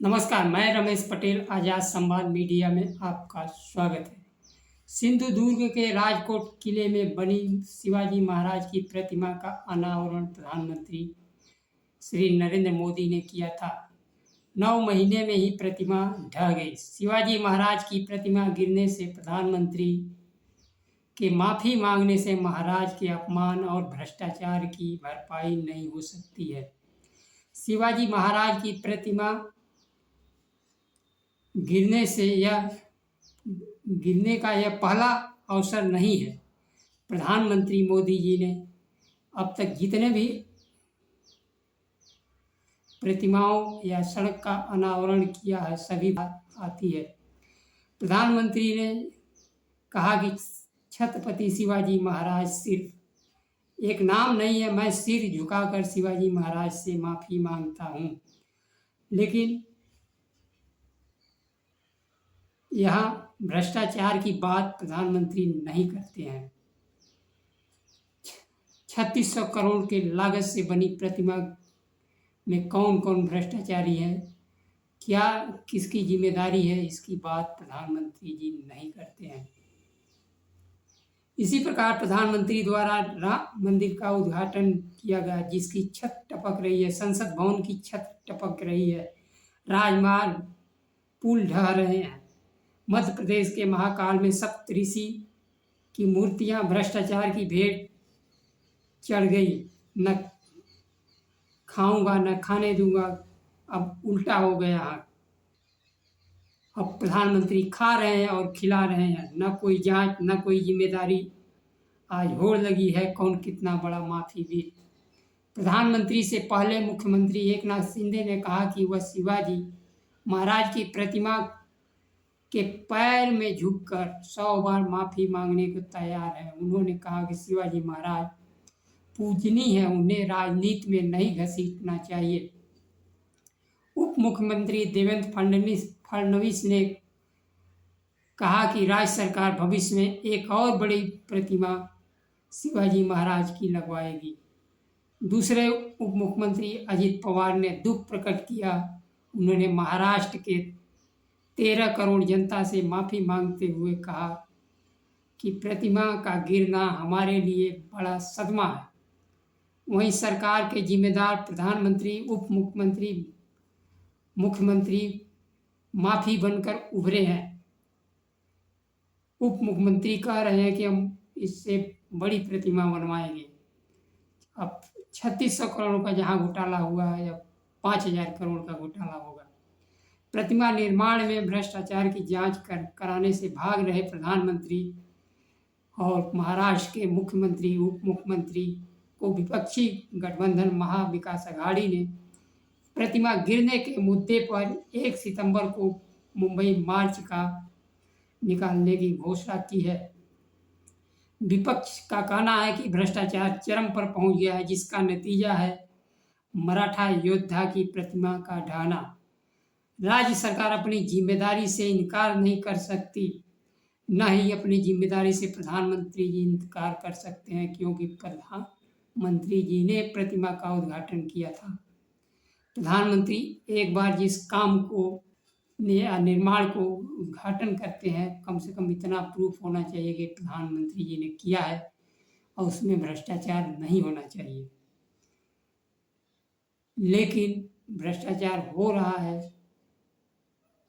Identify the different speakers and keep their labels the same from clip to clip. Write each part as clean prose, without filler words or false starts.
Speaker 1: नमस्कार, मैं रमेश पटेल आज़ाद संवाद मीडिया में आपका स्वागत है। सिंधु दुर्ग के राजकोट किले में बनी शिवाजी महाराज की प्रतिमा का अनावरण प्रधानमंत्री श्री नरेंद्र मोदी ने किया था। 9 महीने में ही प्रतिमा ढह गई। शिवाजी महाराज की प्रतिमा गिरने से प्रधानमंत्री के माफ़ी मांगने से महाराज के अपमान और भ्रष्टाचार की भरपाई नहीं हो सकती है। शिवाजी महाराज की प्रतिमा गिरने का यह पहला अवसर नहीं है। प्रधानमंत्री मोदी जी ने अब तक जितने भी प्रतिमाओं या सड़क का अनावरण किया है सभी बात आती है। प्रधानमंत्री ने कहा कि छत्रपति शिवाजी महाराज सिर्फ एक नाम नहीं है, मैं सिर झुकाकर शिवाजी महाराज से माफ़ी मांगता हूँ। लेकिन यहाँ भ्रष्टाचार की बात प्रधानमंत्री नहीं करते हैं। 3600 करोड़ के लागत से बनी प्रतिमा में कौन कौन भ्रष्टाचारी है, क्या किसकी जिम्मेदारी है, इसकी बात प्रधानमंत्री जी नहीं करते हैं। इसी प्रकार प्रधानमंत्री द्वारा राम मंदिर का उद्घाटन किया गया, जिसकी छत टपक रही है, संसद भवन की छत टपक रही है, राजमार्ग पुल ढह रहे हैं। मध्य प्रदेश के महाकाल में सप्तऋषि की मूर्तियां भ्रष्टाचार की भेंट चढ़ गई। न खाऊंगा न खाने दूंगा, अब उल्टा हो गया है। अब प्रधानमंत्री खा रहे हैं और खिला रहे हैं, न कोई जांच न कोई जिम्मेदारी। आज होड़ लगी है कौन कितना बड़ा माफीवीर। प्रधानमंत्री से पहले मुख्यमंत्री एकनाथ शिंदे ने कहा कि वह शिवाजी महाराज की प्रतिमा के पैर में झुककर 100 बार माफ़ी मांगने को तैयार है। उन्होंने कहा कि शिवाजी महाराज पूजनीय है, उन्हें राजनीति में नहीं घसीटना चाहिए। उप मुख्यमंत्री देवेंद्र फडणवीस ने कहा कि राज्य सरकार भविष्य में एक और बड़ी प्रतिमा शिवाजी महाराज की लगवाएगी। दूसरे उप मुख्यमंत्री अजित पवार ने दुख प्रकट किया। उन्होंने महाराष्ट्र के 13 करोड़ जनता से माफ़ी मांगते हुए कहा कि प्रतिमा का गिरना हमारे लिए बड़ा सदमा है। वहीं सरकार के जिम्मेदार प्रधानमंत्री, उप मुख्यमंत्री, मुख्यमंत्री माफ़ी बनकर उभरे हैं। उप मुख्यमंत्री कह रहे हैं कि हम इससे बड़ी प्रतिमा बनवाएंगे। अब 3600 करोड़ का जहाँ घोटाला हुआ है, अब 5000 करोड़ का घोटाला होगा। प्रतिमा निर्माण में भ्रष्टाचार की जांच कराने से भाग रहे प्रधानमंत्री और महाराष्ट्र के मुख्यमंत्री, उप मुख्यमंत्री को विपक्षी गठबंधन महाविकास अघाड़ी ने प्रतिमा गिरने के मुद्दे पर 1 सितंबर को मुंबई मार्च का निकालने की घोषणा की है। विपक्ष का कहना है कि भ्रष्टाचार चरम पर पहुंच गया है, जिसका नतीजा है मराठा योद्धा की प्रतिमा का ढहना। राज्य सरकार अपनी जिम्मेदारी से इनकार नहीं कर सकती, न ही अपनी जिम्मेदारी से प्रधानमंत्री जी इनकार कर सकते हैं, क्योंकि प्रधानमंत्री जी ने प्रतिमा का उद्घाटन किया था। प्रधानमंत्री एक बार जिस काम को निर्माण को उद्घाटन करते हैं, कम से कम इतना प्रूफ होना चाहिए कि प्रधानमंत्री जी ने किया है और उसमें भ्रष्टाचार नहीं होना चाहिए। लेकिन भ्रष्टाचार हो रहा है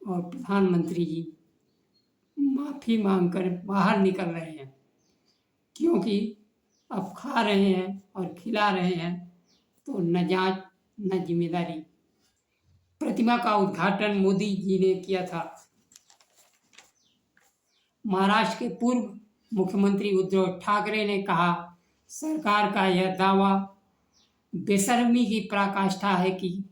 Speaker 1: और प्रधानमंत्री जी माफ़ी मांगकर बाहर निकल रहे हैं, क्योंकि अब खा रहे हैं और खिला रहे हैं, तो न जांच न जिम्मेदारी। प्रतिमा का उद्घाटन मोदी जी ने किया था। महाराष्ट्र के पूर्व मुख्यमंत्री उद्धव ठाकरे ने कहा, सरकार का यह दावा बेशर्मी की पराकाष्ठा है कि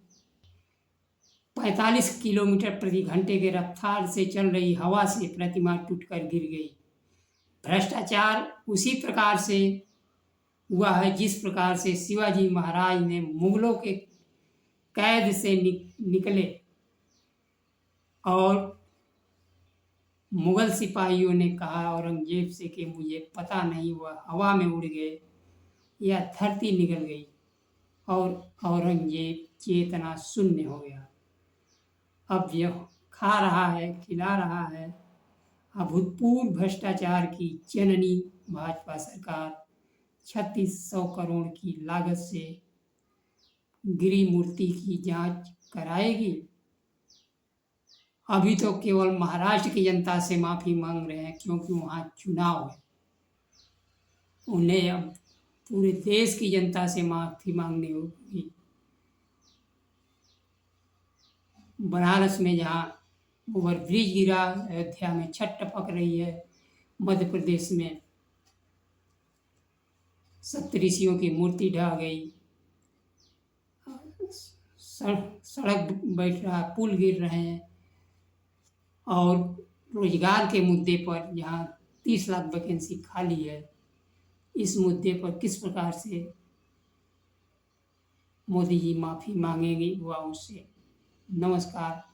Speaker 1: 45 किलोमीटर प्रति घंटे के रफ्तार से चल रही हवा से प्रतिमा टूटकर गिर गई। भ्रष्टाचार उसी प्रकार से हुआ है जिस प्रकार से शिवाजी महाराज ने मुगलों के कैद से निकले और मुगल सिपाहियों ने कहा औरंगजेब से कि मुझे पता नहीं, वह हवा में उड़ गए या धरती निकल गई, और औरंगजेब चेतना शून्य हो गया। अब यह खा रहा है, खिला रहा है। अभूतपूर्व भ्रष्टाचार की जननी भाजपा सरकार 3600 करोड़ की लागत से गिरी मूर्ति की जांच कराएगी। अभी तो केवल महाराष्ट्र की जनता से माफी मांग रहे हैं क्योंकि वहाँ चुनाव है। उन्हें अब पूरे देश की जनता से माफी मांगनी होगी। बनारस में जहाँ ओवरब्रिज गिरा, अयोध्या में छठ टपक रही है, मध्य प्रदेश में सप्तऋषियों की मूर्ति ढह गई, सड़क बैठ रहा, पुल गिर रहे हैं। और रोजगार के मुद्दे पर जहाँ 30 लाख वैकेंसी खाली है, इस मुद्दे पर किस प्रकार से मोदी जी माफ़ी मांगेंगे युवाओं से। नमस्कार।